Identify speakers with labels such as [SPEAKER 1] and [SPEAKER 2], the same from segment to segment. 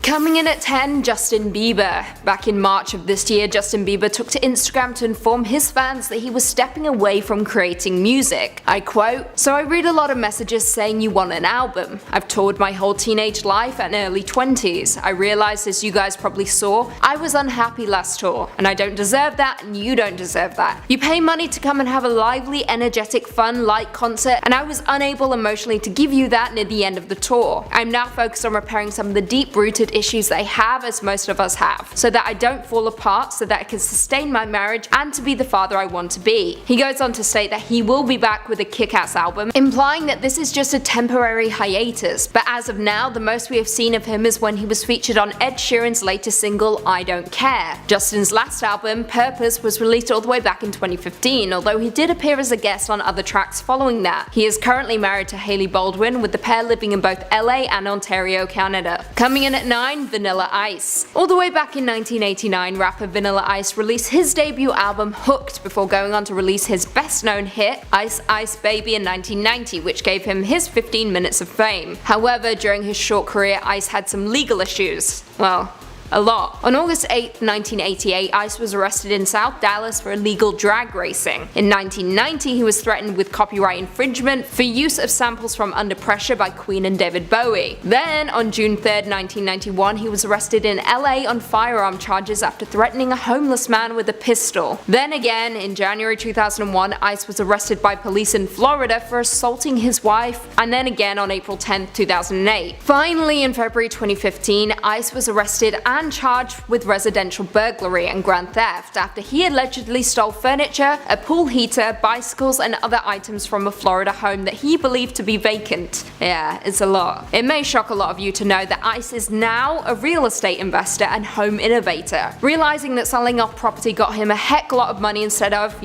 [SPEAKER 1] Coming in at 10, Justin Bieber. Back in March of this year, Justin Bieber took to Instagram to inform his fans that he was stepping away from creating music. I quote, "So I read a lot of messages saying you want an album. I've toured my whole teenage life and early 20s. I realized, as you guys probably saw, I was unhappy last tour, and I don't deserve that and you don't deserve that. You pay money to come and have a lively, energetic, fun, light concert, and I was unable emotionally to give you that near the end of the tour. I'm now focused on repairing some of the deep-rooted issues that I have, as most of us have, so that I don't fall apart, so that I can sustain my marriage and to be the father I want to be." He goes on to state that he will be back with a kick-ass album, implying that this is just a temporary hiatus, but as of now, the most we have seen of him is when he was featured on Ed Sheeran's latest single, I Don't Care. Justin's last album, Purpose, was released all the way back in 2015, although he did appear as a guest on other tracks following that. He is currently married to Hailey Baldwin, with the pair living in both LA and Ontario, Canada. Coming in at 9, Vanilla Ice. All the way back in 1989, rapper Vanilla Ice released his debut album Hooked before going on to release his best known hit, Ice Ice Baby, in 1990, which gave him his 15 minutes of fame. However, during his short career, Ice had some legal issues. Well, a lot. On August 8, 1988, Ice was arrested in South Dallas for illegal drag racing. In 1990, he was threatened with copyright infringement for use of samples from Under Pressure by Queen and David Bowie. Then, on June 3, 1991, he was arrested in LA on firearm charges after threatening a homeless man with a pistol. Then again, in January 2001, Ice was arrested by police in Florida for assaulting his wife, and then again on April 10, 2008. Finally, in February 2015, Ice was arrested and charged with residential burglary and grand theft after he allegedly stole furniture, a pool heater, bicycles, and other items from a Florida home that he believed to be vacant. Yeah, it's a lot. It may shock a lot of you to know that Ice is now a real estate investor and home innovator, realizing that selling off property got him a heck lot of money instead of,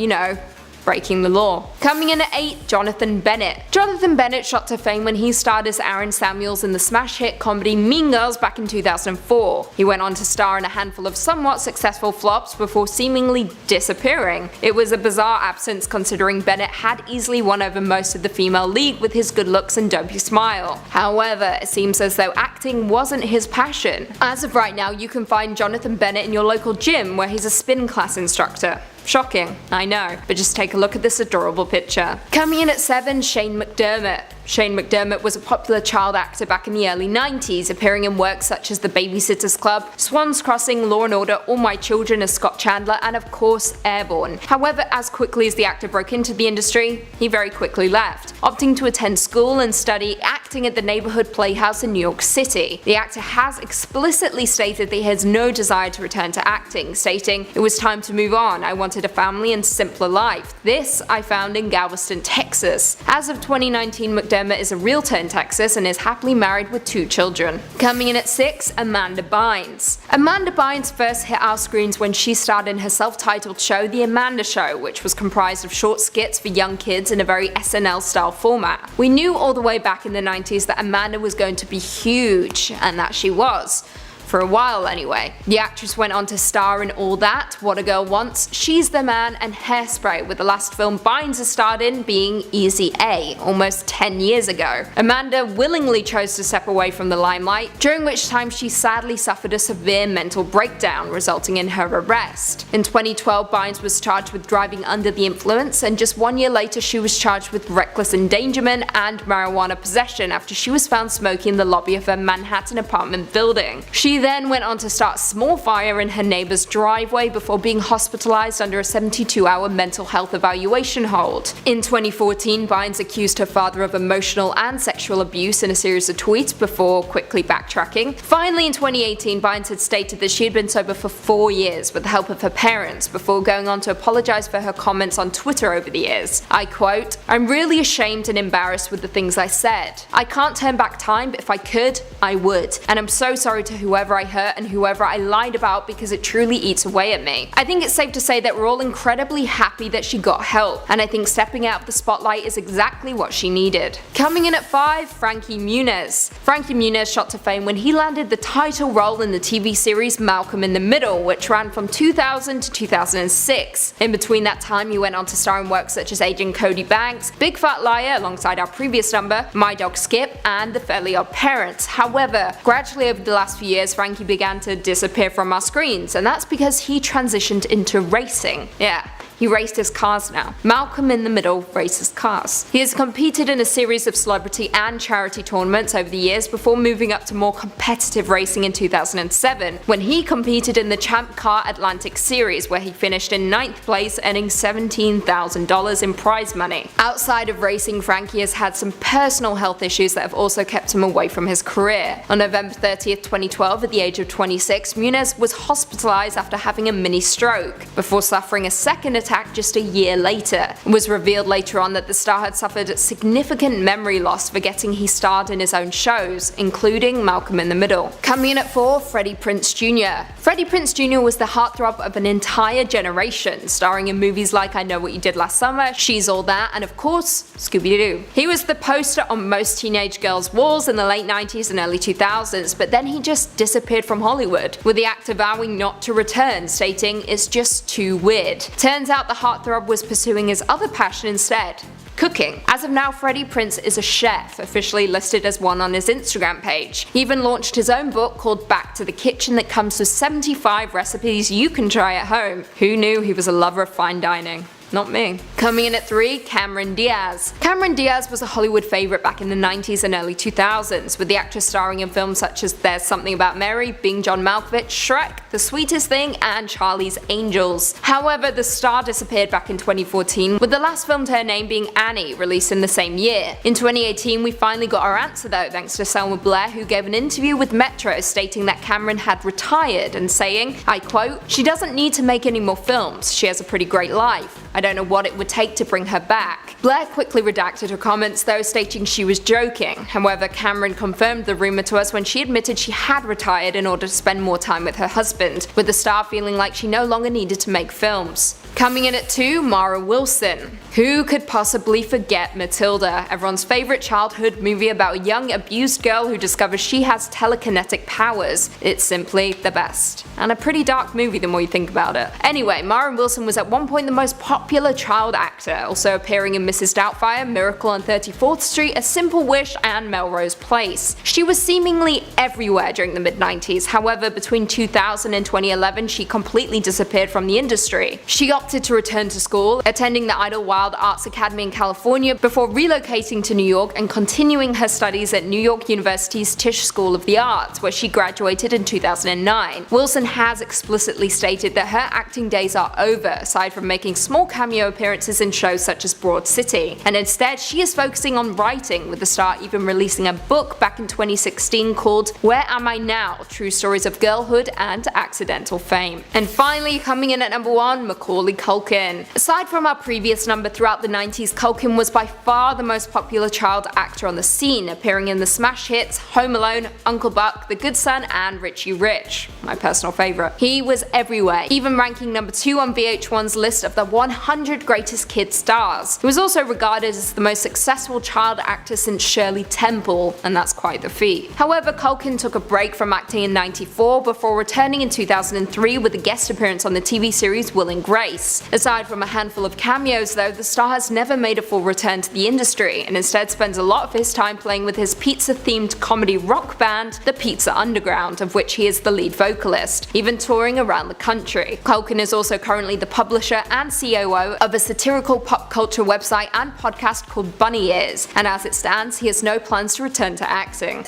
[SPEAKER 1] breaking the law. Coming in at 8, Jonathan Bennett. Jonathan Bennett shot to fame when he starred as Aaron Samuels in the smash hit comedy Mean Girls back in 2004. He went on to star in a handful of somewhat successful flops before seemingly disappearing. It was a bizarre absence considering Bennett had easily won over most of the female league with his good looks and dopey smile. However, it seems as though acting wasn't his passion. As of right now, you can find Jonathan Bennett in your local gym where he's a spin class instructor. Shocking, I know, but just take a look at this adorable picture. Coming in at 7, Shane McDermott. Shane McDermott was a popular child actor back in the early 90s, appearing in works such as The Babysitter's Club, Swan's Crossing, Law & Order, All My Children as Scott Chandler, and of course Airborne. However, as quickly as the actor broke into the industry, he very quickly left, opting to attend school and study acting at the Neighborhood Playhouse in New York City. The actor has explicitly stated that he has no desire to return to acting, stating, "It was time to move on. I wanted a family and simpler life. This I found in Galveston, Texas." As of 2019, McDermott is a realtor in Texas and is happily married with 2 children. Coming in at 6, Amanda Bynes. Amanda Bynes first hit our screens when she starred in her self-titled show The Amanda Show, which was comprised of short skits for young kids in a very SNL-style format. We knew all the way back in the 90s that Amanda was going to be huge, and that she was. For a while anyway. The actress went on to star in All That, What a Girl Wants, She's the Man, and Hairspray, with the last film Bynes has starred in being Easy A, almost 10 years ago. Amanda willingly chose to step away from the limelight, during which time she sadly suffered a severe mental breakdown, resulting in her arrest. In 2012, Bynes was charged with driving under the influence, and just 1 year later she was charged with reckless endangerment and marijuana possession after she was found smoking in the lobby of her Manhattan apartment building. She then went on to start a small fire in her neighbor's driveway before being hospitalized under a 72-hour mental health evaluation hold. In 2014, Bynes accused her father of emotional and sexual abuse in a series of tweets before quickly backtracking. Finally, in 2018, Bynes had stated that she had been sober for 4 years with the help of her parents before going on to apologize for her comments on Twitter over the years. I quote, "I'm really ashamed and embarrassed with the things I said. I can't turn back time, but if I could, I would. And I'm so sorry to whoever I hurt and whoever I lied about because it truly eats away at me." I think it's safe to say that we're all incredibly happy that she got help, and I think stepping out of the spotlight is exactly what she needed. Coming in at 5, Frankie Muniz. Frankie Muniz shot to fame when he landed the title role in the TV series Malcolm in the Middle, which ran from 2000 to 2006. In between that time, he went on to star in works such as Agent Cody Banks, Big Fat Liar alongside our previous number, My Dog Skip, and The Fairly Odd Parents. However, gradually over the last few years, Frankie began to disappear from our screens, and that's because he transitioned into racing. Yeah. He raced his cars now. Malcolm in the Middle races cars. He has competed in a series of celebrity and charity tournaments over the years before moving up to more competitive racing in 2007, when he competed in the Champ Car Atlantic Series, where he finished in 9th place, earning $17,000 in prize money. Outside of racing, Frankie has had some personal health issues that have also kept him away from his career. On November 30th, 2012, at the age of 26, Muniz was hospitalized after having a mini stroke, before suffering a second attack just a year later. It was revealed later on that the star had suffered significant memory loss, forgetting he starred in his own shows, including Malcolm in the Middle. Coming in at 4, Freddie Prinze Jr. Freddie Prinze Jr. was the heartthrob of an entire generation, starring in movies like I Know What You Did Last Summer, She's All That, and of course, Scooby-Doo. He was the poster on most teenage girls' walls in the late 90s and early 2000s, but then he just disappeared from Hollywood, with the actor vowing not to return, stating, "It's just too weird." Turns out the heartthrob was pursuing his other passion instead: cooking. As of now, Freddie Prinze is a chef, officially listed as one on his Instagram page. He even launched his own book called Back to the Kitchen that comes with 75 recipes you can try at home. Who knew he was a lover of fine dining? Not me. Coming in at 3, Cameron Diaz. Cameron Diaz was a Hollywood favorite back in the 90s and early 2000s, with the actress starring in films such as There's Something About Mary, Being John Malkovich, Shrek, The Sweetest Thing, and Charlie's Angels. However, the star disappeared back in 2014, with the last film to her name being Annie, released in the same year. In 2018, we finally got our answer though, thanks to Selma Blair, who gave an interview with Metro stating that Cameron had retired and saying, I quote, "She doesn't need to make any more films. She has a pretty great life. I don't know what it would take to bring her back." Blair quickly redacted her comments though, stating she was joking. However, Cameron confirmed the rumour to us when she admitted she had retired in order to spend more time with her husband, with the star feeling like she no longer needed to make films. Coming in at 2, Mara Wilson. Who could possibly forget Matilda, everyone's favourite childhood movie about a young abused girl who discovers she has telekinetic powers? It's simply the best. And a pretty dark movie the more you think about it. Anyway, Mara Wilson was at one point the most popular child actor, also appearing in Mrs. Doubtfire, Miracle on 34th Street, A Simple Wish, and Melrose Place. She was seemingly everywhere during the mid-90s, however between 2000 and 2011 she completely disappeared from the industry. She opted to return to school, attending the Idlewild Arts Academy in California before relocating to New York and continuing her studies at New York University's Tisch School of the Arts, where she graduated in 2009. Wilson has explicitly stated that her acting days are over, aside from making small cameo appearances in shows such as Broad City, and instead she is focusing on writing, with the star even releasing a book back in 2016 called Where Am I Now? True Stories of Girlhood and Accidental Fame. And finally, coming in at number 1, Macaulay Culkin. Aside from our previous number throughout the 90s, Culkin was by far the most popular child actor on the scene, appearing in the smash hits Home Alone, Uncle Buck, The Good Son, and Richie Rich, my personal favourite. He was everywhere, even ranking number 2 on VH1's list of the 100 greatest kid stars. He was also regarded as the most successful child actor since Shirley Temple, and that's quite the feat. However, Culkin took a break from acting in '94 before returning in 2003 with a guest appearance on the TV series Will and Grace. Aside from a handful of cameos though, the star has never made a full return to the industry, and instead spends a lot of his time playing with his pizza-themed comedy rock band, The Pizza Underground, of which he is the lead vocalist, even touring around the country. Culkin is also currently the publisher and COO of a satirical pop culture website and podcast called Bunny Ears, and as it stands, he has no plans to return to acting.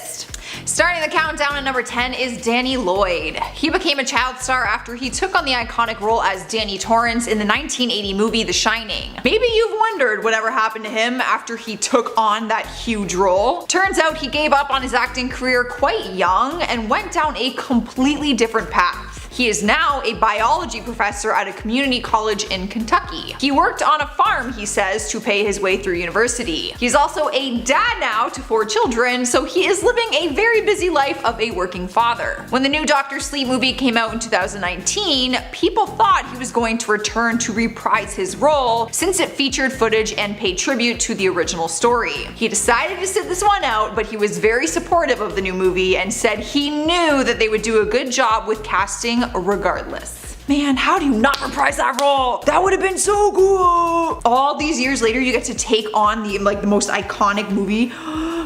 [SPEAKER 2] Starting the countdown at number 10 is Danny Lloyd. He became a child star after he took on the iconic role as Danny Torrance in the 1980 movie The Shining. Maybe you've wondered whatever happened to him after he took on that huge role. Turns out he gave up on his acting career quite young and went down a completely different path. He is now a biology professor at a community college in Kentucky. He worked on a farm, he says, to pay his way through university. He's also a dad now to 4 children, so he is living a very busy life of a working father. When the new Dr. Sleep movie came out in 2019, people thought he was going to return to reprise his role, since it featured footage and paid tribute to the original story. He decided to sit this one out, but he was very supportive of the new movie and said he knew that they would do a good job with casting regardless. Man, how do you not reprise that role? That would have been so cool. All these years later, you get to take on the most iconic movie.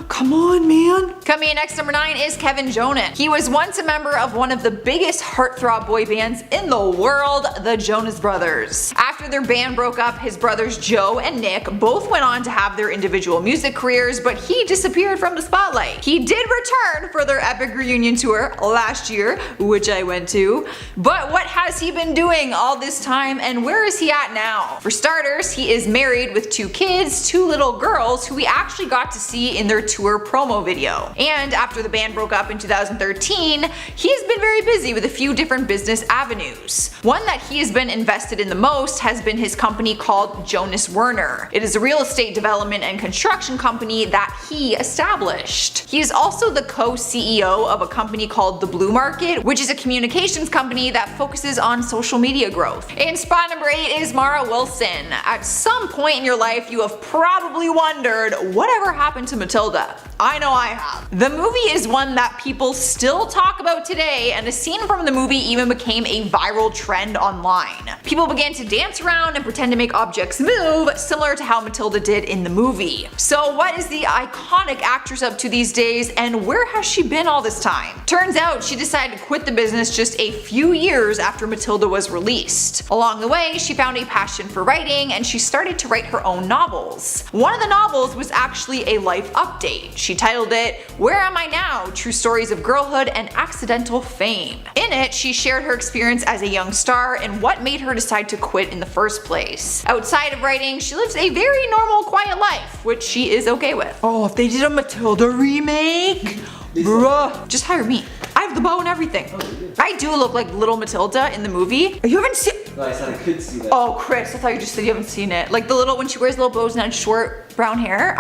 [SPEAKER 2] Come on, man. Coming in next, number 9 is Kevin Jonas. He was once a member of one of the biggest heartthrob boy bands in the world, the Jonas Brothers. After their band broke up, his brothers Joe and Nick both went on to have their individual music careers, but he disappeared from the spotlight. He did return for their epic reunion tour last year, which I went to, but what has he been doing all this time and where is he at now? For starters, he is married with 2 kids, 2 little girls who we actually got to see in their tour promo video. And after the band broke up in 2013, he's been very busy with a few different business avenues. One that he has been invested in the most has been his company called Jonas Werner. It is a real estate development and construction company that he established. He is also the co-CEO of a company called The Blue Market, which is a communications company that focuses on social media growth. In spot number 8 is Mara Wilson. At some point in your life, you have probably wondered whatever happened to Matilda. I know I have. The movie is one that people still talk about today, and a scene from the movie even became a viral trend online. People began to dance around and pretend to make objects move, similar to how Matilda did in the movie. So what is the iconic actress up to these days, and where has she been all this time? Turns out she decided to quit the business just a few years after Matilda was released. Along the way, she found a passion for writing, and she started to write her own novels. One of the novels was actually a life update. She titled it, "Where Am I Now? True Stories of Girlhood and Accidental Fame." In it, she shared her experience as a young star and what made her decide to quit in the first place. Outside of writing, she lives a very normal, quiet life, which she is okay with. Oh, if they did a Matilda remake, bruh, just hire me. I have the bow and everything. I do look like little Matilda in the movie. You haven't seen?
[SPEAKER 3] No, I said I could see that.
[SPEAKER 2] Oh, Chris, I thought you just said you haven't seen it. Like the little, when she wears little bows and short brown hair.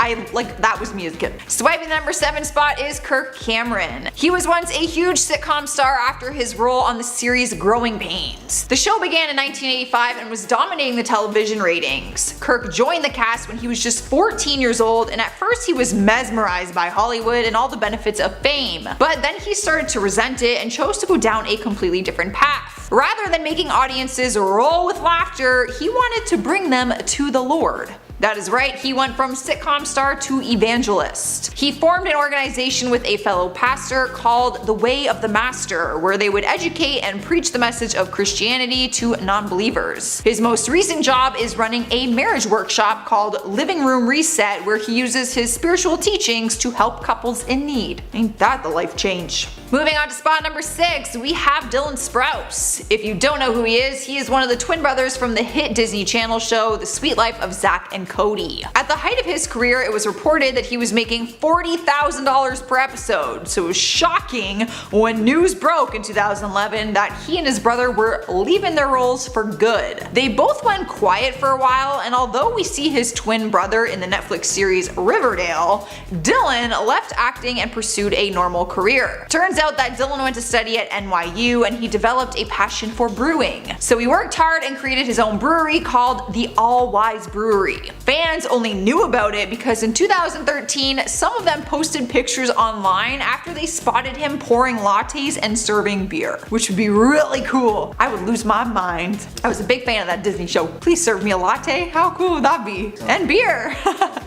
[SPEAKER 2] That was me as a kid. Swiping the number 7 spot is Kirk Cameron. He was once a huge sitcom star after his role on the series Growing Pains. The show began in 1985 and was dominating the television ratings. Kirk joined the cast when he was just 14 years old, and at first he was mesmerized by Hollywood and all the benefits of fame. But then he started to resent it and chose to go down a completely different path. Rather than making audiences roll with laughter, he wanted to bring them to the Lord. That is right, he went from sitcom star to evangelist. He formed an organization with a fellow pastor called The Way of the Master, where they would educate and preach the message of Christianity to non-believers. His most recent job is running a marriage workshop called Living Room Reset, where he uses his spiritual teachings to help couples in need. Ain't that the life change? Moving on to spot number 6, we have Dylan Sprouse. If you don't know who he is one of the twin brothers from the hit Disney Channel show The Sweet Life of Zack and Cody. At the height of his career, it was reported that he was making $40,000 per episode, so it was shocking when news broke in 2011 that he and his brother were leaving their roles for good. They both went quiet for a while, and although we see his twin brother in the Netflix series Riverdale, Dylan left acting and pursued a normal career. Turns out that Dylan went to study at NYU and he developed a passion for brewing. So he worked hard and created his own brewery called the All Wise Brewery. Fans only knew about it because in 2013, some of them posted pictures online after they spotted him pouring lattes and serving beer, which would be really cool. I would lose my mind. I was a big fan of that Disney show. Please serve me a latte. How cool would that be? And beer.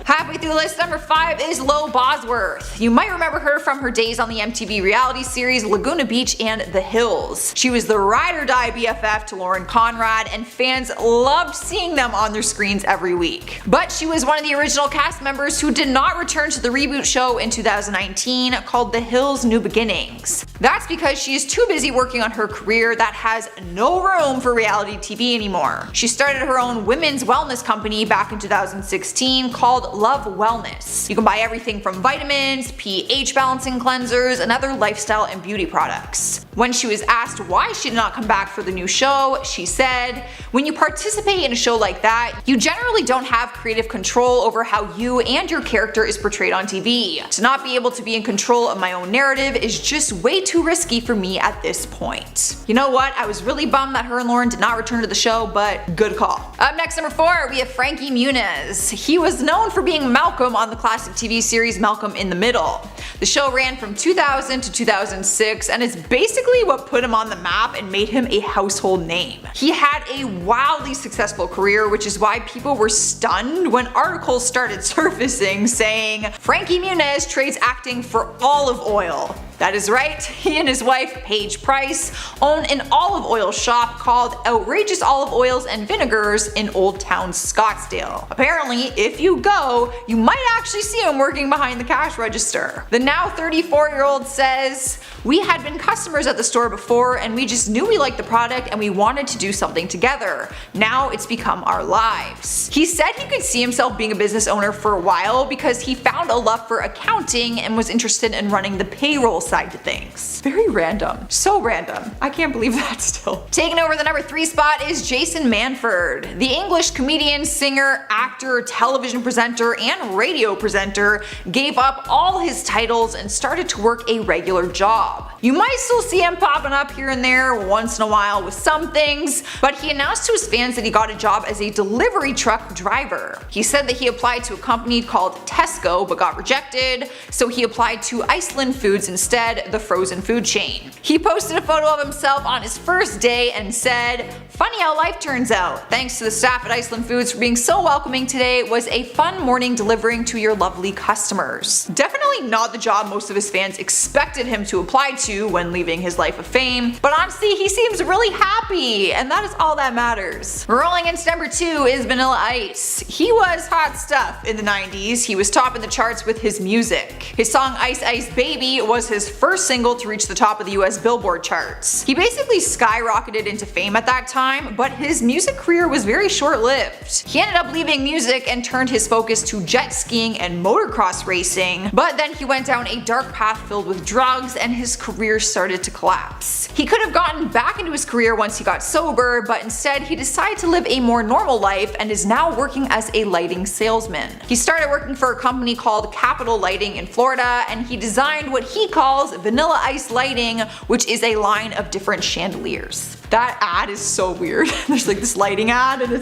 [SPEAKER 2] Halfway through the list, number 5 is Lo Bosworth. You might remember her from her days on the MTV reality series Laguna Beach and The Hills. She was the ride or die BFF to Lauren Conrad, and fans loved seeing them on their screens every week. But she was one of the original cast members who did not return to the reboot show in 2019 called The Hills New Beginnings. That's because she is too busy working on her career that has no room for reality TV anymore. She started her own women's wellness company back in 2016 called Love Wellness. You can buy everything from vitamins, pH balancing cleansers, and other lifestyle and beauty products. When she was asked why she did not come back for the new show, she said, "When you participate in a show like that, you generally don't have creative control over how you and your character is portrayed on TV. To not be able to be in control of my own narrative is just way too risky for me at this point." You know what? I was really bummed that her and Lauren did not return to the show, but good call. Up next, number 4, we have Frankie Muniz. He was known for being Malcolm on the classic TV series Malcolm in the Middle. The show ran from 2000 to 2000 2006, and it's basically what put him on the map and made him a household name. He had a wildly successful career, which is why people were stunned when articles started surfacing saying Frankie Muniz trades acting for olive oil. That is right, he and his wife, Paige Price, own an olive oil shop called Outrageous Olive Oils and Vinegars in Old Town Scottsdale. Apparently, if you go, you might actually see him working behind the cash register. The now 34-year-old says, "We had been customers at the store before and we just knew we liked the product and we wanted to do something together. Now it's become our lives." He said he could see himself being a business owner for a while because he found a love for accounting and was interested in running the payroll side to things. Very random. So random. I can't believe that still. Taking over the number 3 spot is Jason Manford. The English comedian, singer, actor, television presenter, and radio presenter gave up all his titles and started to work a regular job. You might still see him popping up here and there once in a while with some things, but he announced to his fans that he got a job as a delivery truck driver. He said that he applied to a company called Tesco but got rejected, so he applied to Iceland Foods instead, the frozen food chain. He posted a photo of himself on his first day and said, "Funny how life turns out. Thanks to the staff at Iceland Foods for being so welcoming today. It was a fun morning delivering to your lovely customers." Definitely not the job most of his fans expected him to apply to when leaving his life of fame, but honestly he seems really happy, and that is all that matters. Rolling into number 2 is Vanilla Ice. He was hot stuff in the 90s. He was topping the charts with his music. His song Ice Ice Baby was his first single to reach the top of the US Billboard charts. He basically skyrocketed into fame at that time, but his music career was very short-lived. He ended up leaving music and turned his focus to jet skiing and motocross racing, but then he went down a dark path filled with drugs and his career started to collapse. He could have gotten back into his career once he got sober, but instead he decided to live a more normal life and is now working as a lighting salesman. He started working for a company called Capital Lighting in Florida, and he designed what he calls Vanilla Ice Lighting, which is a line of different chandeliers. That ad is so weird. There's like this lighting ad and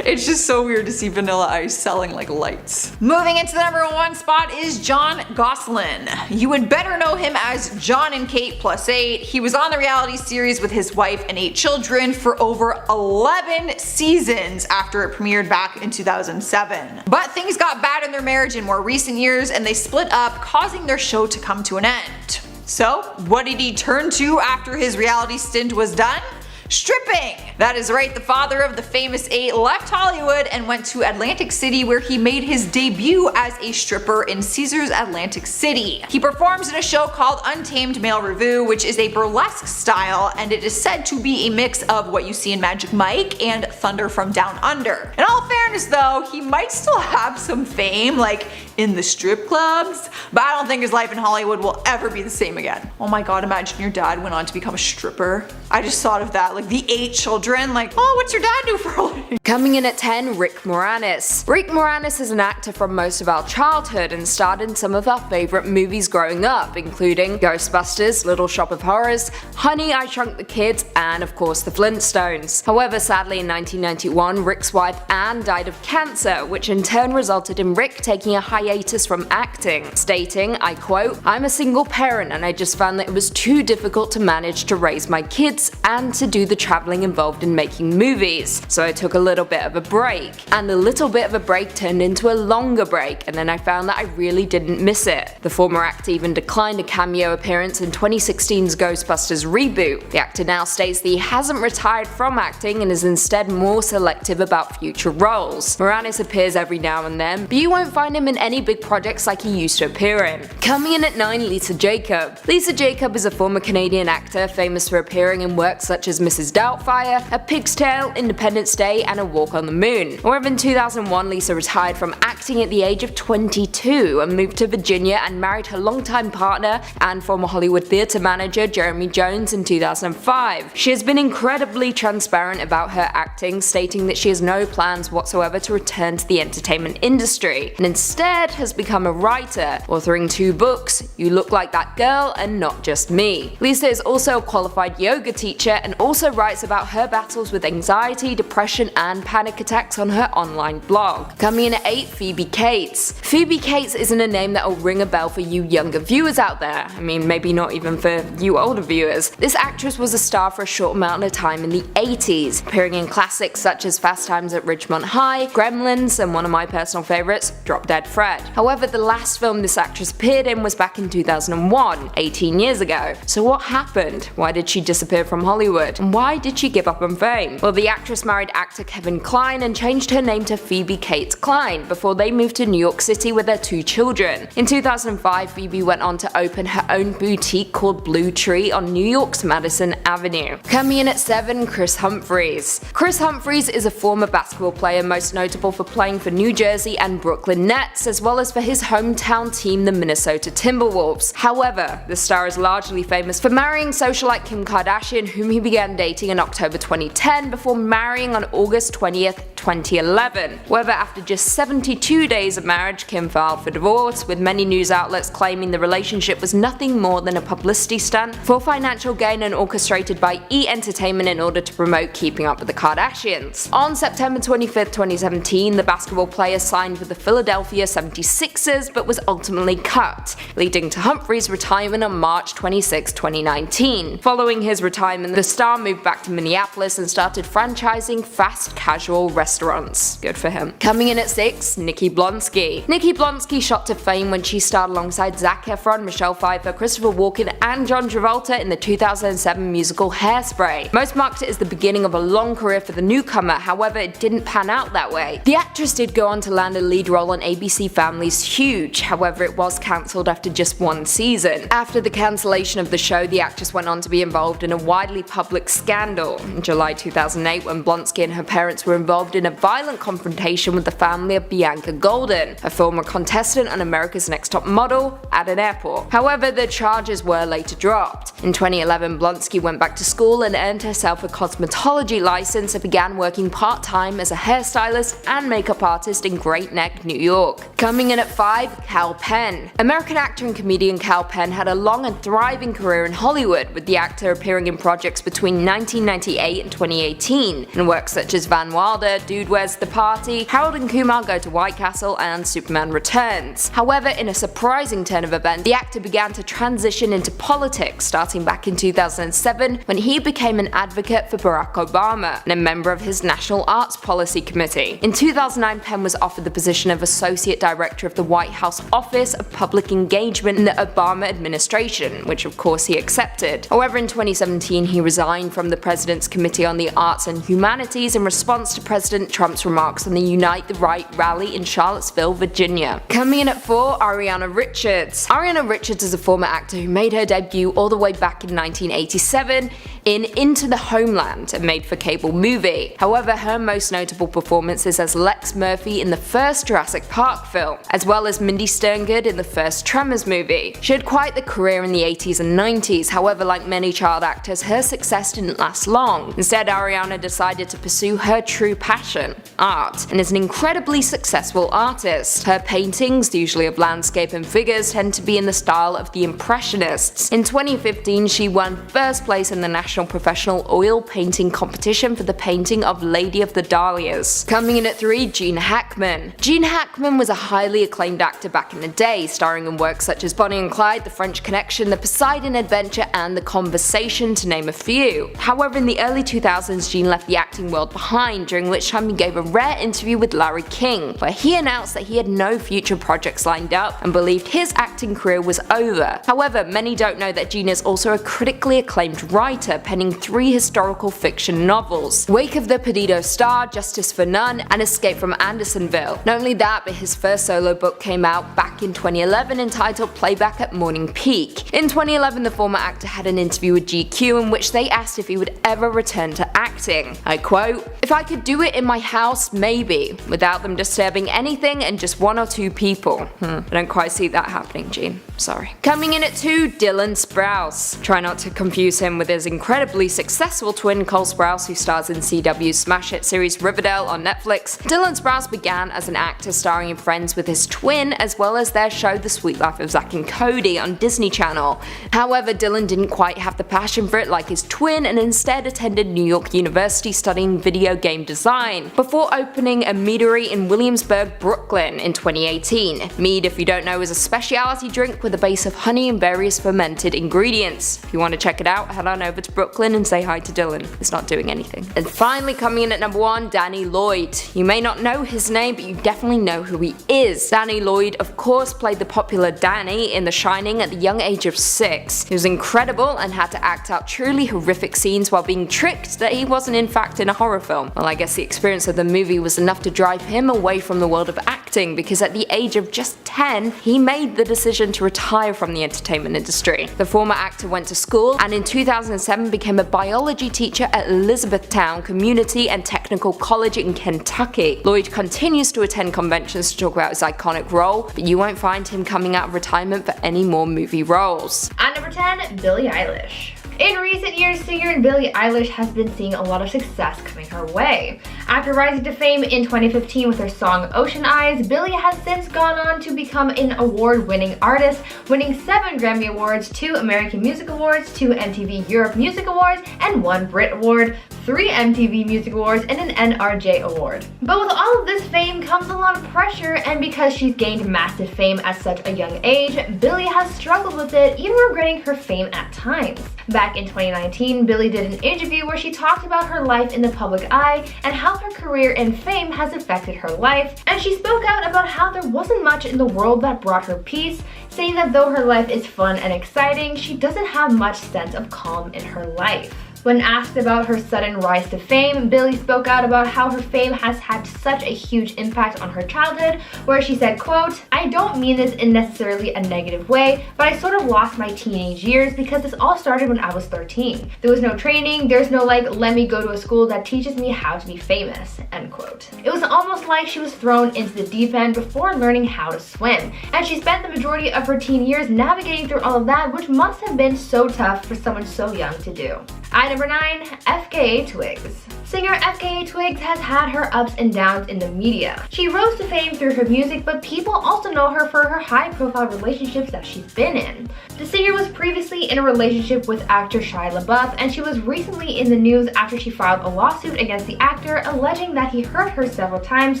[SPEAKER 2] it's just so weird to see Vanilla Ice selling like lights. Moving into the number 1 spot is John Gosselin. You would better know him as John and Kate +8. He was on the reality series with his wife and 8 children for over 11 seasons after it premiered back in 2007. But things got bad in their marriage in more recent years and they split up, causing their show to come to an end. So, what did he turn to after his reality stint was done? Stripping! That is right, the father of the famous 8 left Hollywood and went to Atlantic City where he made his debut as a stripper in Caesars Atlantic City. He performs in a show called Untamed Male Revue, which is a burlesque style, and it is said to be a mix of what you see in Magic Mike and Thunder from Down Under. In all fairness though, he might still have some fame, like in the strip clubs, but I don't think his life in Hollywood will ever be the same again. Oh my god, imagine your dad went on to become a stripper. I just thought of that, like the 8 children, like, oh, what's your dad do for a living?
[SPEAKER 1] Coming in at 10, Rick Moranis. Rick Moranis is an actor from most of our childhood and starred in some of our favorite movies growing up, including Ghostbusters, Little Shop of Horrors, Honey, I Shrunk the Kids, and of course the Flintstones. However, sadly in 1991, Rick's wife Anne died of cancer, which in turn resulted in Rick taking a hiatus from acting, stating, I quote, "I'm a single parent and I just found that it was too difficult to manage to raise my kids and to do the traveling involved in making movies. So I took a little bit of a break. And the little bit of a break turned into a longer break, and then I found that I really didn't miss it." The former actor even declined a cameo appearance in 2016's Ghostbusters reboot. The actor now states that he hasn't retired from acting and is instead more selective about future roles. Moranis appears every now and then, but you won't find him in any big projects like he used to appear in. Coming in at 9, Lisa Jacob. Lisa Jacob is a former Canadian actor famous for appearing in works such as Mrs. Doubtfire, A Pig's Tale, Independence Day, and A Walk on the Moon. However, in 2001, Lisa retired from acting at the age of 22 and moved to Virginia and married her longtime partner and former Hollywood theatre manager Jeremy Jones in 2005. She has been incredibly transparent about her acting, stating that she has no plans whatsoever to return to the entertainment industry, and instead has become a writer, authoring 2 books, You Look Like That Girl and Not Just Me. Lisa is also a qualified yoga teacher and also also writes about her battles with anxiety, depression, and panic attacks on her online blog. Coming in at 8, Phoebe Cates. Phoebe Cates isn't a name that will ring a bell for you younger viewers out there. I mean, maybe not even for you older viewers. This actress was a star for a short amount of time in the 80s, appearing in classics such as Fast Times at Ridgemont High, Gremlins, and one of my personal favourites, Drop Dead Fred. However, the last film this actress appeared in was back in 2001, 18 years ago. So what happened? Why did she disappear from Hollywood? And why did she give up on fame? Well, the actress married actor Kevin Kline and changed her name to Phoebe Cates Kline before they moved to New York City with their 2 children. In 2005, Phoebe went on to open her own boutique called Blue Tree on New York's Madison Avenue. Coming in at 7, Chris Humphries. Chris Humphries is a former basketball player most notable for playing for New Jersey and Brooklyn Nets, as well as for his hometown team, the Minnesota Timberwolves. However, the star is largely famous for marrying socialite Kim Kardashian, whom he began dating in October 2010 before marrying on August 20th, 2011. However, after just 72 days of marriage, Kim filed for divorce, with many news outlets claiming the relationship was nothing more than a publicity stunt for financial gain and orchestrated by E! Entertainment in order to promote Keeping Up with the Kardashians. On September 25th, 2017, the basketball player signed with the Philadelphia 76ers but was ultimately cut, leading to Humphries' retirement on March 26, 2019. Following his retirement, the star moved back to Minneapolis and started franchising fast casual restaurants. Good for him. Coming in at 6, Nikki Blonsky. Nikki Blonsky shot to fame when she starred alongside Zac Efron, Michelle Pfeiffer, Christopher Walken, and John Travolta in the 2007 musical Hairspray. Most marked it as the beginning of a long career for the newcomer, however it didn't pan out that way. The actress did go on to land a lead role on ABC Family's Huge, however it was cancelled after just 1 season. After the cancellation of the show, the actress went on to be involved in a widely public scandal. In July 2008, when Blonsky and her parents were involved in a violent confrontation with the family of Bianca Golden, a former contestant on America's Next Top Model, at an airport. However, the charges were later dropped. In 2011, Blonsky went back to school and earned herself a cosmetology license and began working part-time as a hairstylist and makeup artist in Great Neck, New York. Coming in at 5, Kal Penn. American actor and comedian Kal Penn had a long and thriving career in Hollywood, with the actor appearing in projects between 1998 and 2018, in works such as Van Wilder, Dude Where's the Party, Harold and Kumar Go to White Castle, and Superman Returns. However, in a surprising turn of events, the actor began to transition into politics, starting back in 2007 when he became an advocate for Barack Obama and a member of his National Arts Policy Committee. In 2009, Penn was offered the position of Associate Director of the White House Office of Public Engagement in the Obama administration, which of course he accepted. However, in 2017 he resigned from the President's Committee on the Arts and Humanities in response to President Trump's remarks on the Unite the Right rally in Charlottesville, Virginia. Coming in at 4, Ariana Richards. Ariana Richards is a former actor who made her debut all the way back in 1987 in Into the Homeland, a made-for-cable movie. However, her most notable performance is as Lex Murphy in the first Jurassic Park film, as well as Mindy Sterngood in the first Tremors movie. She had quite the career in the 80s and 90s, however, like many child actors, her success didn't last long. Instead, Ariana decided to pursue her true passion, art, and is an incredibly successful artist. Her paintings, usually of landscape and figures, tend to be in the style of the Impressionists. In 2015, she won first place in the National Professional Oil Painting Competition for the painting of Lady of the Dahlias. Coming in at 3, Gene Hackman. Gene Hackman was a highly acclaimed actor back in the day, starring in works such as Bonnie and Clyde, The French Connection, The Poseidon Adventure, and The Conversation, to name a few. However, in the early 2000s, Gene left the acting world behind, during which time he gave a rare interview with Larry King, where he announced that he had no future projects lined up and believed his acting career was over. However, many don't know that Gene is also a critically acclaimed writer, penning 3 historical fiction novels: Wake of the Perdido Star, Justice for None, and Escape from Andersonville. Not only that, but his first solo book came out back in 2011 entitled Playback at Morning Peak. In 2011, the former actor had an interview with GQ in which they asked if he would ever return to acting. I quote, If I could do it in my house, maybe, without them disturbing anything and just 1 or 2 people. I don't quite see that happening, Gene. Sorry. Coming in at 2, Dylan Sprouse. Try not to confuse him with his incredibly successful twin Cole Sprouse, who stars in CW's smash hit series Riverdale on Netflix. Dylan Sprouse began as an actor starring in Friends with his twin, as well as their show The Sweet Life of Zack and Cody on Disney Channel. However, Dylan didn't quite have the passion for it like his twin and instead attended New York University studying video game design, before opening a meadery in Williamsburg, Brooklyn in 2018. Mead, if you don't know, is a specialty drink with a base of honey and various fermented ingredients. If you want to check it out, head on over to Brooklyn and say hi to Dylan. It's not doing anything. And finally, coming in at number 1, Danny Lloyd. You may not know his name, but you definitely know who he is. Danny Lloyd, of course, played the popular Danny in The Shining at the young age of 6. He was incredible and had to act out truly horrific scenes while being tricked that he wasn't in fact in a horror film. Well, I guess the experience of the movie was enough to drive him away from the world of acting, because at the age of just 10, he made the decision to retire from the entertainment industry. The former actor went to school and in 2007 became a biology teacher at Elizabethtown Community and Technical College in Kentucky. Lloyd continues to attend conventions to talk about his iconic role, but you won't find him coming out of retirement for any more movie roles.
[SPEAKER 3] At number 10, Billie Eilish. In recent years, singer Billie Eilish has been seeing a lot of success coming her way. After rising to fame in 2015 with her song Ocean Eyes, Billie has since gone on to become an award-winning artist, winning 7 Grammy Awards, 2 American Music Awards, 2 MTV Europe Music Awards, and 1 Brit Award, 3 MTV Music Awards, and an NRJ Award. But with all of this fame comes a lot of pressure, and because she's gained massive fame at such a young age, Billie has struggled with it, even regretting her fame at times. Back in 2019, Billie did an interview where she talked about her life in the public eye and how her career and fame has affected her life, and she spoke out about how there wasn't much in the world that brought her peace, saying that though her life is fun and exciting, she doesn't have much sense of calm in her life. When asked about her sudden rise to fame, Billie spoke out about how her fame has had such a huge impact on her childhood, where she said, quote, "I don't mean this in necessarily a negative way, but I sort of lost my teenage years because this all started when I was 13. There was no training, there's no like, let me go to a school that teaches me how to be famous," end quote. It was almost like she was thrown into the deep end before learning how to swim, and she spent the majority of her teen years navigating through all of that, which must have been so tough for someone so young to do. At number 9, FKA Twigs. Singer FKA Twigs has had her ups and downs in the media. She rose to fame through her music, but people also know her for her high-profile relationships that she's been in. The singer was previously in a relationship with actor Shia LaBeouf, and she was recently in the news after she filed a lawsuit against the actor, alleging that he hurt her several times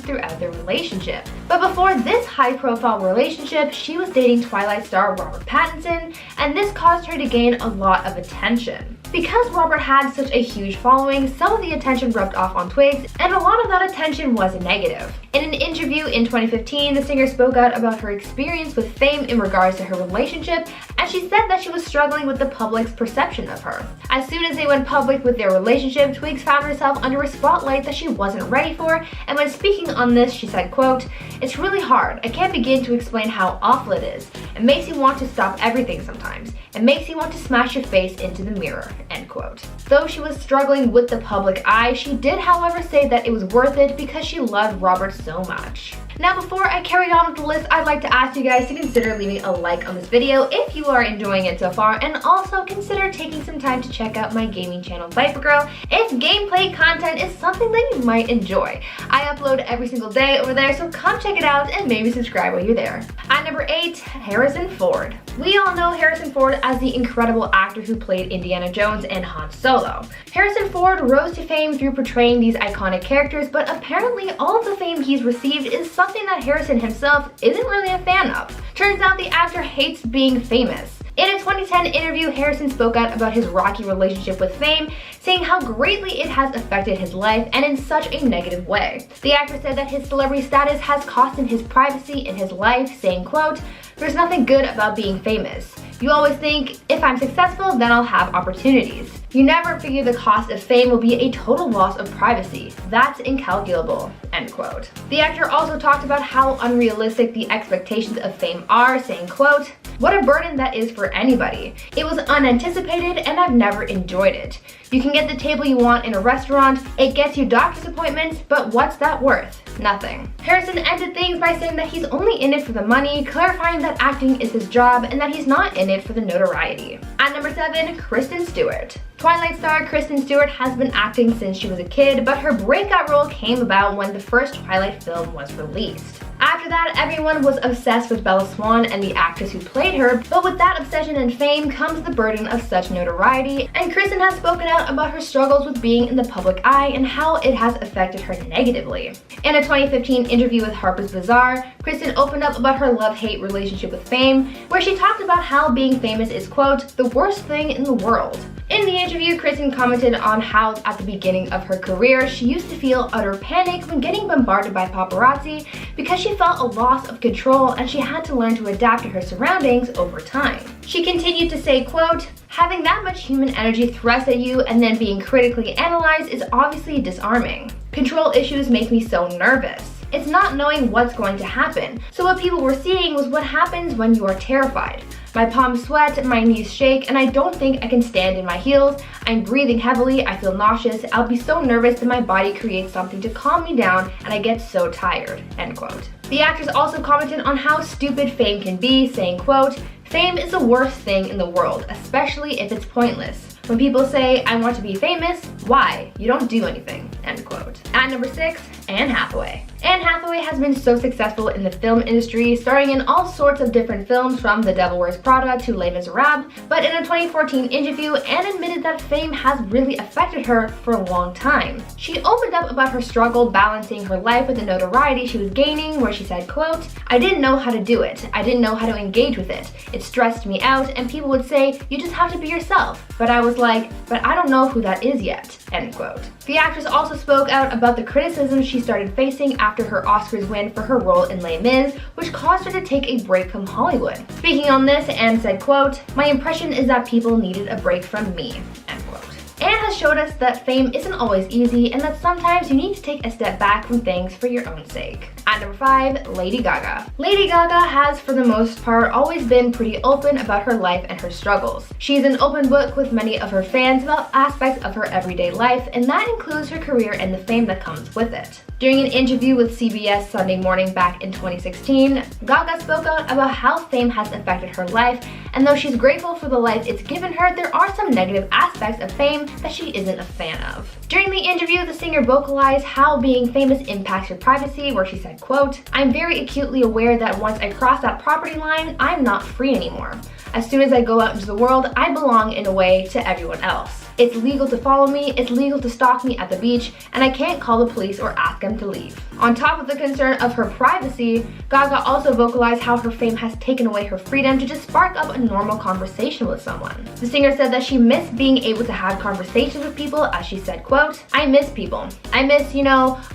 [SPEAKER 3] throughout their relationship. But before this high-profile relationship, she was dating Twilight star Robert Pattinson, and this caused her to gain a lot of attention. Because Robert had such a huge following, some of the attention rubbed off on Twigs, and a lot of that attention was negative. In an interview in 2015, the singer spoke out about her experience with fame in regards to her relationship, and she said that she was struggling with the public's perception of her. As soon as they went public with their relationship, Twigs found herself under a spotlight that she wasn't ready for, and when speaking on this, she said, quote, "It's really hard. I can't begin to explain how awful it is. It makes you want to stop everything sometimes. It makes you want to smash your face into the mirror," end quote. Though she was struggling with the public eye, she did however say that it was worth it because she loved Robert so much. Now before I carry on with the list, I'd like to ask you guys to consider leaving a like on this video if you are enjoying it so far, and also consider taking some time to check out my gaming channel Viper Girl if gameplay content is something that you might enjoy. I upload every single day over there, so come check it out and maybe subscribe while you're there. At number 8, Harrison Ford. We all know Harrison Ford as the incredible actor who played Indiana Jones and Han Solo. Harrison Ford rose to fame through portraying these iconic characters, but apparently all of the fame he's received is something that Harrison himself isn't really a fan of. Turns out the actor hates being famous. In a 2010 interview, Harrison spoke out about his rocky relationship with fame, saying how greatly it has affected his life and in such a negative way. The actor said that his celebrity status has cost him his privacy in his life, saying, quote, "There's nothing good about being famous. You always think, if I'm successful, then I'll have opportunities. You never figure the cost of fame will be a total loss of privacy. That's incalculable," end quote. The actor also talked about how unrealistic the expectations of fame are, saying, quote, What a burden that is for anybody. It was unanticipated and I've never enjoyed it. You can get the table you want in a restaurant, it gets you doctor's appointments, but what's that worth? Nothing. Harrison ended things by saying that he's only in it for the money, clarifying that acting is his job and that he's not in it for the notoriety. At number 7, Kristen Stewart. Twilight star Kristen Stewart has been acting since she was a kid, but her breakout role came about when the first Twilight film was released. After that, everyone was obsessed with Bella Swan and the actress who played her, but with that obsession and fame comes the burden of such notoriety, and Kristen has spoken out about her struggles with being in the public eye and how it has affected her negatively. In a 2015 interview with Harper's Bazaar, Kristen opened up about her love-hate relationship with fame, where she talked about how being famous is, quote, the worst thing in the world. In the interview, Kristen commented on how at the beginning of her career, she used to feel utter panic when getting bombarded by paparazzi because she felt a loss of control and she had to learn to adapt to her surroundings over time. She continued to say, quote, having that much human energy thrust at you and then being critically analyzed is obviously disarming. Control issues make me so nervous. It's not knowing what's going to happen. So what people were seeing was what happens when you are terrified. My palms sweat, my knees shake, and I don't think I can stand in my heels. I'm breathing heavily, I feel nauseous, I'll be so nervous that my body creates something to calm me down and I get so tired, end quote. The actress also commented on how stupid fame can be, saying, quote, fame is the worst thing in the world, especially if it's pointless. When people say, I want to be famous, why? You don't do anything, end quote. At number 6, Anne Hathaway. Anne Hathaway has been so successful in the film industry, starring in all sorts of different films from The Devil Wears Prada to Les Miserables, but in a 2014 interview, Anne admitted that fame has really affected her for a long time. She opened up about her struggle balancing her life with the notoriety she was gaining, where she said, quote, I didn't know how to do it. I didn't know how to engage with it. It stressed me out and people would say, you just have to be yourself. But I was like, but I don't know who that is yet, end quote. The actress also spoke out about the criticism she started facing after her Oscars win for her role in Les Mis, which caused her to take a break from Hollywood. Speaking on this, Anne said, quote, my impression is that people needed a break from me, end quote. Anne has showed us that fame isn't always easy and that sometimes you need to take a step back from things for your own sake. At number 5, Lady Gaga. Lady Gaga has, for the most part, always been pretty open about her life and her struggles. She's an open book with many of her fans about aspects of her everyday life, and that includes her career and the fame that comes with it. During an interview with CBS Sunday Morning back in 2016, Gaga spoke out about how fame has affected her life, and though she's grateful for the life it's given her, there are some negative aspects of fame that she isn't a fan of. During the interview, the singer vocalized how being famous impacts your privacy, where she said, quote, I'm very acutely aware that once I cross that property line, I'm not free anymore. As soon as I go out into the world, I belong in a way to everyone else. It's legal to follow me, it's legal to stalk me at the beach, and I can't call the police or ask them to leave. On top of the concern of her privacy, Gaga also vocalized how her fame has taken away her freedom to just spark up a normal conversation with someone. The singer said that she missed being able to have conversations with people, as she said, quote, I miss people. I miss,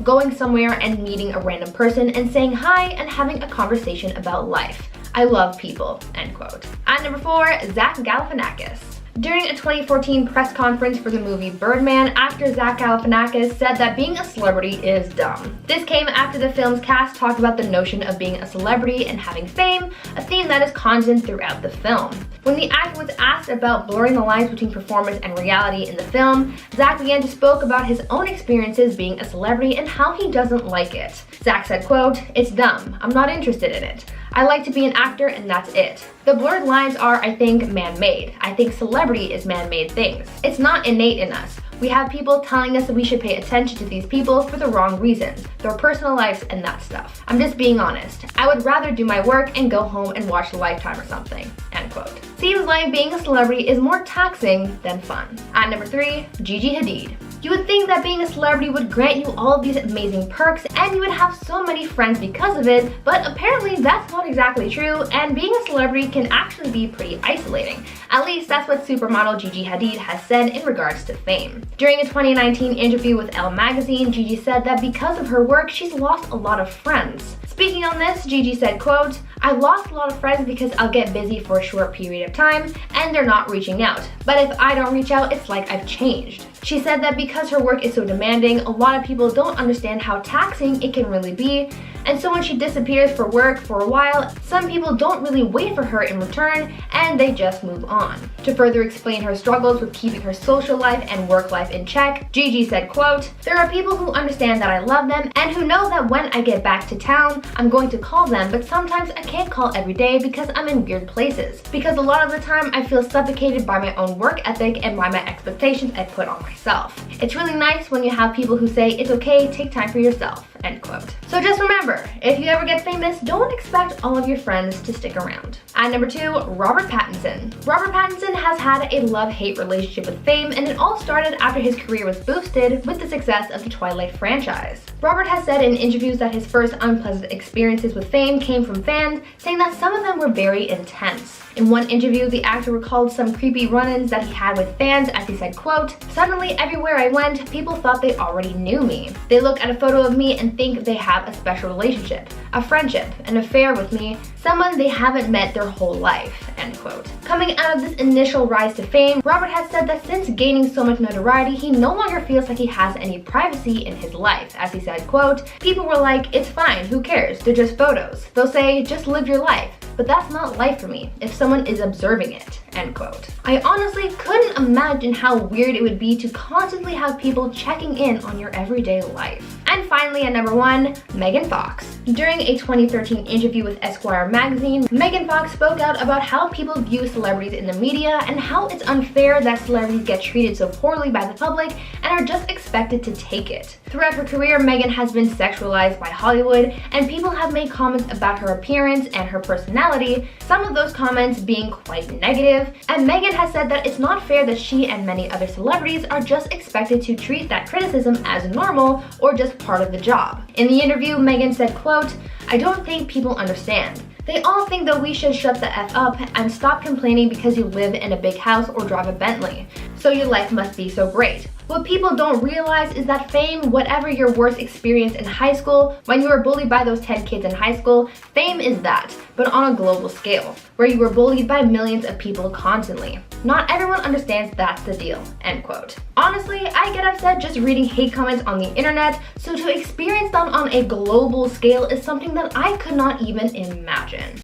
[SPEAKER 3] going somewhere and meeting a random person and saying hi and having a conversation about life. I love people, end quote. At number 4, Zach Galifianakis. During a 2014 press conference for the movie Birdman, actor Zach Galifianakis said that being a celebrity is dumb. This came after the film's cast talked about the notion of being a celebrity and having fame, a theme that is constant throughout the film. When the actor was asked about blurring the lines between performance and reality in the film, Zach began to spoke about his own experiences being a celebrity and how he doesn't like it. Zach said, quote, it's dumb. I'm not interested in it. I like to be an actor and that's it. The blurred lines are, I think, man-made. I think celebrity is man-made things. It's not innate in us. We have people telling us that we should pay attention to these people for the wrong reasons, their personal lives and that stuff. I'm just being honest. I would rather do my work and go home and watch Lifetime or something, end quote. Seems like being a celebrity is more taxing than fun. At number 3, Gigi Hadid. You would think that being a celebrity would grant you all of these amazing perks and you would have so many friends because of it, but apparently that's not exactly true, and being a celebrity can actually be pretty isolating. At least that's what supermodel Gigi Hadid has said in regards to fame. During a 2019 interview with Elle magazine, Gigi said that because of her work, she's lost a lot of friends. Speaking on this, Gigi said, quote, I lost a lot of friends because I'll get busy for a short period of time and they're not reaching out. But if I don't reach out, it's like I've changed. She said that because because her work is so demanding, a lot of people don't understand how taxing it can really be, and so when she disappears for work for a while, some people don't really wait for her in return and they just move on. To further explain her struggles with keeping her social life and work life in check, Gigi said, quote, "There are people who understand that I love them and who know that when I get back to town, I'm going to call them, but sometimes I can't call every day because I'm in weird places. Because a lot of the time I feel suffocated by my own work ethic and by my expectations I put on myself. It's really nice when you have people who say it's okay, take time for yourself." End quote. So just remember, if you ever get famous, don't expect all of your friends to stick around. At number 2, Robert Pattinson. Robert Pattinson has had a love-hate relationship with fame, and it all started after his career was boosted with the success of the Twilight franchise. Robert has said in interviews that his first unpleasant experiences with fame came from fans, saying that some of them were very intense. In one interview, the actor recalled some creepy run-ins that he had with fans as he said, quote, "Suddenly everywhere I went, people thought they already knew me. They look at a photo of me and think they have a special relationship, a friendship, an affair with me, someone they haven't met their whole life." End quote. Coming out of this initial rise to fame, Robert has said that since gaining so much notoriety, he no longer feels like he has any privacy in his life. As he said, quote, "People were like, it's fine, who cares? They're just photos. They'll say, just live your life. But that's not life for me if someone is observing it." End quote. I honestly couldn't imagine how weird it would be to constantly have people checking in on your everyday life. And finally, at number 1, Megan Fox. During a 2013 interview with Esquire magazine, Megan Fox spoke out about how people view celebrities in the media and how it's unfair that celebrities get treated so poorly by the public and are just expected to take it. Throughout her career, Megan has been sexualized by Hollywood, and people have made comments about her appearance and her personality, some of those comments being quite negative, and Megan has said that it's not fair that she and many other celebrities are just expected to treat that criticism as normal or just part of the job. In the interview, Megan said, quote, "I don't think people understand. They all think that we should shut the F up and stop complaining because you live in a big house or drive a Bentley. So your life must be so great. What people don't realize is that fame, whatever your worst experience in high school, when you were bullied by those 10 kids in high school, fame is that, but on a global scale, where you were bullied by millions of people constantly. Not everyone understands that's the deal." End quote. Honestly, I get upset just reading hate comments on the internet, so to experience them on a global scale is something that I could not even imagine.